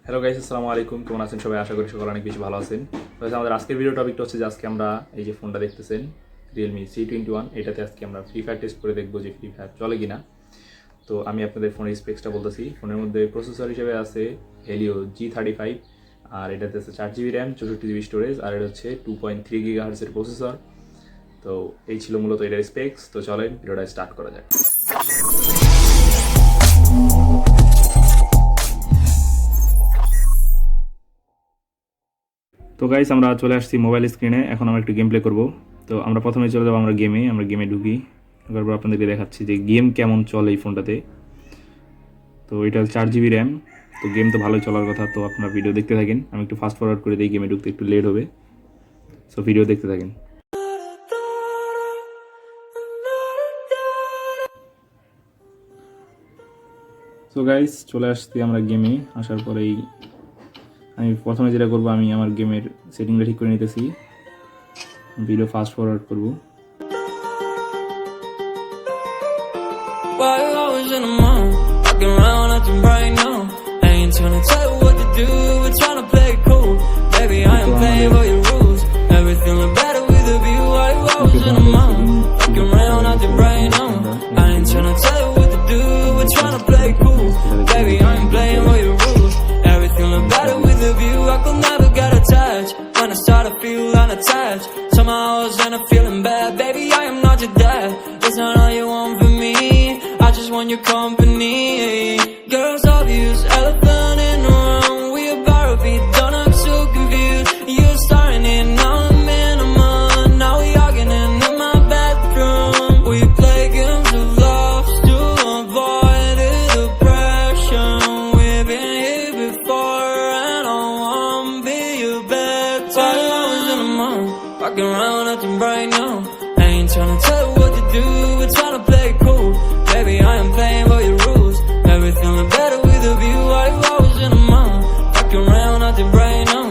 Hello guys, আসসালামু আলাইকুম। কেমন আছেন সবাই? আশা করি সকলে অনেক বেশি ভালো আছেন। তো আমাদের আজকের ভিডিও টপিকটা হচ্ছে যে আজকে আমরা এই যে ফোনটা দেখতেছেন Realme c21, এটাতে আজকে আমরা ফ্রি ফায়ার টেস্ট করে দেখবো যে ফ্রি ফায়ার চলে কিনা। তো আমি আপনাদের ফোনের স্পেক্সটা বলতেছি। ফোনের মধ্যে প্রসেসর হিসেবে আছে Helio G35, আর এটাতে আছে 4GB র্যাম, 64GB স্টোরেজ, আর এটা হচ্ছে 2.3 GHz এর প্রসেসর। তো এই ছিল মূলত এটার স্পেক্স। তো চলেন ভিডিওটা স্টার্ট করা যাক। তো গাইস, আমরা চলে আসছি মোবাইল স্ক্রিনে। এখন আমরা একটু গেম প্লে করবো। তো আমরা প্রথমে চলে যাবো আমরা গেমে ঢুকি। তারপর আপনাদেরকে দেখাচ্ছি যে গেম কেমন চলে এই ফোনটাতে। তো এটা 4GB র্যাম, তো গেম তো ভালোই চলার কথা। তো আপনারা ভিডিও দেখতে থাকেন। আমি একটু ফাস্ট ফরওয়ার্ড করে দিই, গেমে ঢুকতে একটু লেট হবে। সো ভিডিও দেখতে থাকেন। সো গাইস, চলে আসছি আমরা গেমে। আসার পরেই আমি প্রথমে যেটা করবো, আমি আমার গেমের সেটিংটা ঠিক করে নিতেছি। ভিডিও ফাস্ট ফরওয়ার্ড করবো। When I start to feel unattached, somehow I was in a feeling bad. Baby, I am not your dad. That's not all you want from me. I just want your company. Girls obvious, elephant in the room. We about to be done, I'm so confused. You're starting it, now I'm in a month. Now we arguing in my bedroom. We play games of love to avoid the depression. We've been here before and I won't be your bed. Walking around acting bright now. I ain't tryna tell you what to do, we're tryna play cool. Baby, I am playing by your rules. Everything look better with a view. Why you always in a mind? Walking around acting bright now.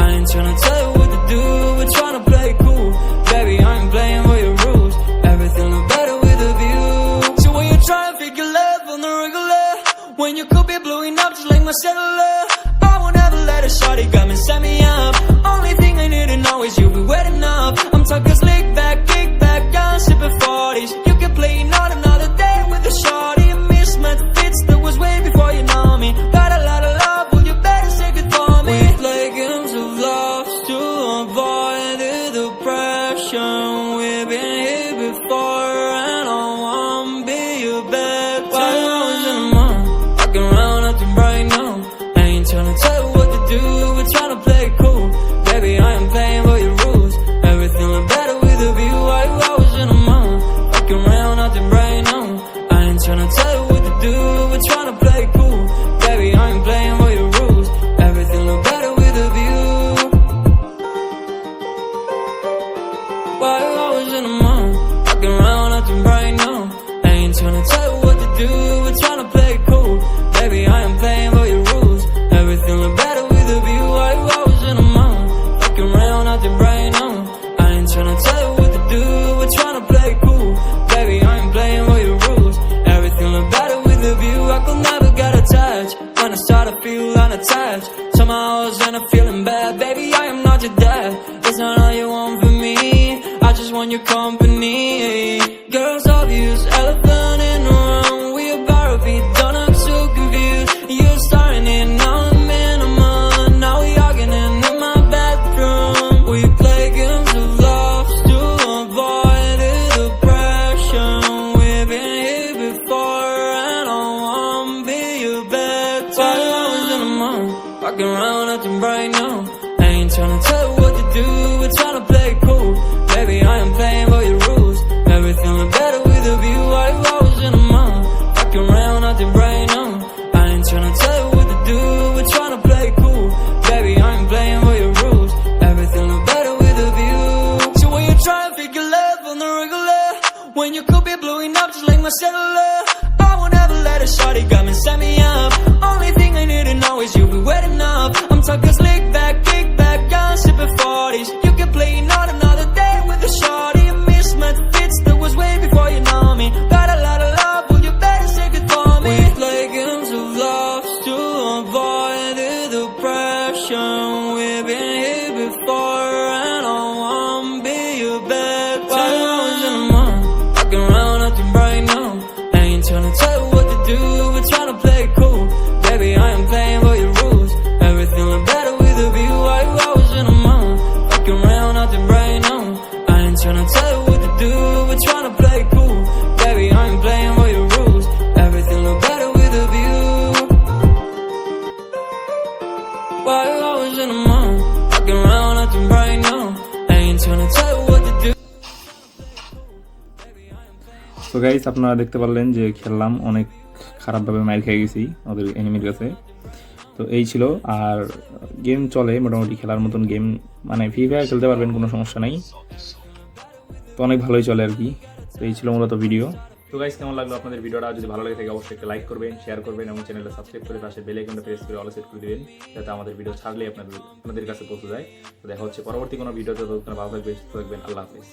I ain't tryna tell you what to do, we're tryna play cool. Baby, I am playing by your rules. Everything look better with a view. So when you try and figure love on the regular, when you could be blowing up just like my cellular, I won't ever let a shawty come and set me up. Only thing I need to know is you'll be wet enough. I'm talking slick back, kick back, down, sipping 40s. You can play not another day with a shawty. A mismatch fits that was way before you know me. Got a lot of love, well you better save it for me. We play games of love to avoid the depression. We've been here before and I won't be your bed. While I was in the mall, walking around acting bright now. I ain't tryna tell you what to do, we're tryna play cool. Baby, I am playing by your rules. Everything look better with a view. Why you always in a mind? Walking around acting bright now. I ain't tryna tell you what to do, we're tryna play cool. Baby, I am playing by your rules. Everything look better with a view. Why you always in a mind? Walking around acting bright now. I ain't tryna tell you what to do, we're tryna play cool. Baby, I am playing by your rules. Everything look better with a view. Why you always in a mind? Walking around acting bright now. I ain't tryna tell you what to do, we're tryna play cool. Baby, I am playing by your rules. Everything look better with a view. I could never get attached. When I start to feel unattached, somehow I was in a feeling bad. Baby, I am not your dad. That's not all you want from me. I just want your company. Girls obvious, elephant in the room. We about to be done, I'm so confused. You're starting it, now I'm in a month. Now we arguing in my bedroom. We play games of love to avoid the depression. We've been here before and I won't be your bed. While I was in a month, walking around acting bright now. I ain't tryna tell you what to do, we're tryna play cool. Baby, I am playing by your rules. Everything look better with a view. Why you always in a mind? Walking around acting bright now. I ain't tryna tell you what to do, we're tryna play cool. Baby, I am playing by your rules. Everything look better with a view. So when you try and figure love on the regular, when you could be blowing up just like my cellular, I won't ever let a shawty come and set me up. Only thing I need to know is you'll be wet enough. I'm talking slick back, kick back, down, sipping 40s. You can play not another day with a shawty. passion. We've been here before, and I wanna be your bed. While I was in the mall, walking around acting right now. I ain't tryna tell you what to do, we're tryna play it cool. Baby, I am playing by your rules. Everything look better with a view. While I was in the mall, walking around acting right now. I ain't tryna tell you what to do, we're tryna play it cool. Baby, I ain't playing by your rules. Everything look better with a view. While I was in the mall, walking around acting right now. I ain't tryna tell you what to do. তো guys, আপনারা দেখতে পারলেন যে খেললাম, অনেক খারাপভাবে মাইর খেয়ে গেছি ওদের এনিমির কাছে। তো এই ছিল, আর গেম চলে মোটামুটি খেলার মতন গেম, মানে ফ্রি ফায়ার খেলতে পারবেন, কোনো সমস্যা নাই, তো অনেক ভালোই চলে আর কি। তো এই ছিল মূলত ভিডিও। তো গাইস, কেমন লাগলো আপনাদের ভিডিওটা? যদি ভালো লাগে থাকে অবশ্যই একটা লাইক করবেন, শেয়ার করবেন এবং চ্যানেলটা সাবস্ক্রাইব করে পাশে বেল আইকনটা প্রেস করে অল সেট করে দিবেন, যাতে আমাদের ভিডিও ছাড়লে আপনাদের কাছে পৌঁছে যায়। তো দেখা হচ্ছে পরবর্তী কোনো ভিডিওতে। ততক্ষণ ভালো থাকবেন, সুস্থ থাকবেন, আল্লাহ হাফেজ।